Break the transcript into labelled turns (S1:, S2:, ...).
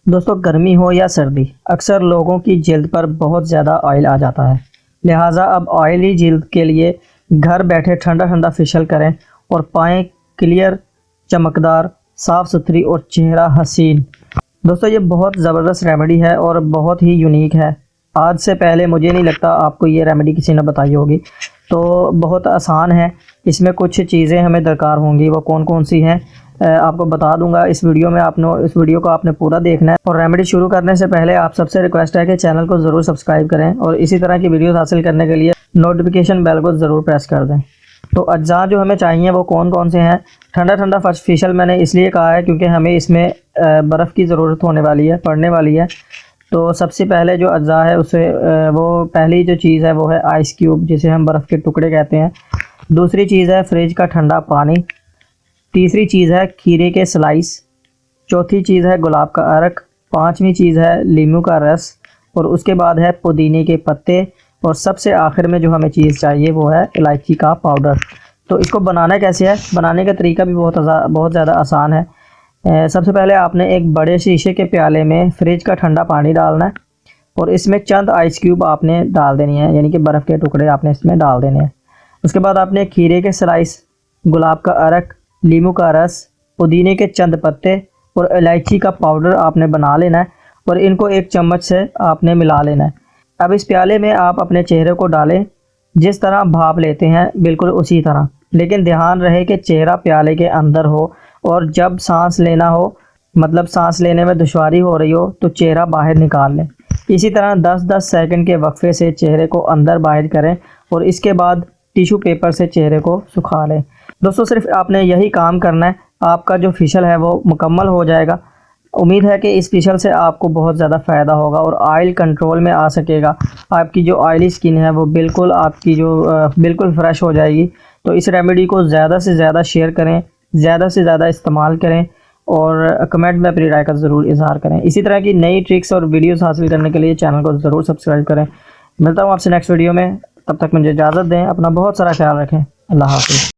S1: दोस्तों, गर्मी हो या सर्दी, अक्सर लोगों की जिल्द पर बहुत ज़्यादा ऑयल आ जाता है। लिहाजा अब ऑयली जिल्द के लिए घर बैठे ठंडा ठंडा फेशियल करें और पाएँ क्लियर, चमकदार, साफ़ सुथरी और चेहरा हसीन। दोस्तों, ये बहुत ज़बरदस्त रेमेडी है और बहुत ही यूनिक है। आज से पहले मुझे नहीं लगता आपको ये रेमेडी किसी ने बताई होगी। तो बहुत आसान है। इसमें कुछ चीज़ें हमें दरकार होंगी, वो कौन कौन सी हैं आपको बता दूंगा इस वीडियो में। इस वीडियो को आपने पूरा देखना है। और रेमेडी शुरू करने से पहले आप सबसे रिक्वेस्ट है कि चैनल को ज़रूर सब्सक्राइब करें और इसी तरह की वीडियोस हासिल करने के लिए नोटिफिकेशन बेल को ज़रूर प्रेस कर दें। तो अज्जा जो हमें चाहिए वो कौन कौन से हैं। ठंडा ठंडा फेशियल मैंने इसलिए कहा है क्योंकि हमें इसमें बर्फ़ की ज़रूरत होने वाली है, पड़ने वाली है। तो सबसे पहले जो अज्जा है उसे वो पहली जो चीज़ है वो है आइस क्यूब, जिसे हम बर्फ़ के टुकड़े कहते हैं। दूसरी चीज़ है फ्रिज का ठंडा पानी। तीसरी चीज़ है खीरे के स्लाइस। चौथी चीज़ है गुलाब का अर्क। पांचवी चीज़ है नींबू का रस। और उसके बाद है पुदीने के पत्ते। और सबसे आखिर में जो हमें चीज़ चाहिए वो है इलायची का पाउडर। तो इसको बनाना कैसे है, बनाने का तरीका भी बहुत ज़्यादा आसान है। सबसे पहले आपने एक बड़े शीशे के प्याले में फ्रिज का ठंडा पानी डालना है और इसमें चंद आइस क्यूब आपने डाल देनी है, यानी कि बर्फ़ के टुकड़े आपने इसमें डाल देने हैं। उसके बाद आपने खीरे के स्लाइस, गुलाब का अर्क, नींबू का रस, पुदीने के चंद पत्ते और इलायची का पाउडर आपने बना लेना है और इनको एक चम्मच से आपने मिला लेना है। अब इस प्याले में आप अपने चेहरे को डालें, जिस तरह भाप लेते हैं बिल्कुल उसी तरह, लेकिन ध्यान रहे कि चेहरा प्याले के अंदर हो और जब सांस लेना हो, मतलब सांस लेने में दुश्वारी हो रही हो, तो चेहरा बाहर निकाल लें। इसी तरह 10-10 सेकंड के वक्फे से चेहरे को अंदर बाहर करें और इसके बाद टिश्यू पेपर से चेहरे को सुखा लें। दोस्तों, सिर्फ आपने यही काम करना है, आपका जो फेशियल है वो मुकम्मल हो जाएगा। उम्मीद है कि इस फेशियल से आपको बहुत ज़्यादा फ़ायदा होगा और ऑयल कंट्रोल में आ सकेगा। आपकी जो ऑयली स्किन है वो बिल्कुल आपकी जो बिल्कुल फ्रेश हो जाएगी। तो इस रेमेडी को ज़्यादा से ज़्यादा शेयर करें, ज़्यादा से ज़्यादा इस्तेमाल करें और कमेंट में अपनी राय का ज़रूर इजहार करें। इसी तरह की नई ट्रिक्स और वीडियोस हासिल करने के लिए चैनल को ज़रूर सब्सक्राइब करें। मिलता हूँ आपसे नेक्स्ट वीडियो में, तब तक मुझे इजाज़त दें। अपना बहुत सारा ख्याल रखें। अल्लाह हाफ़िज़।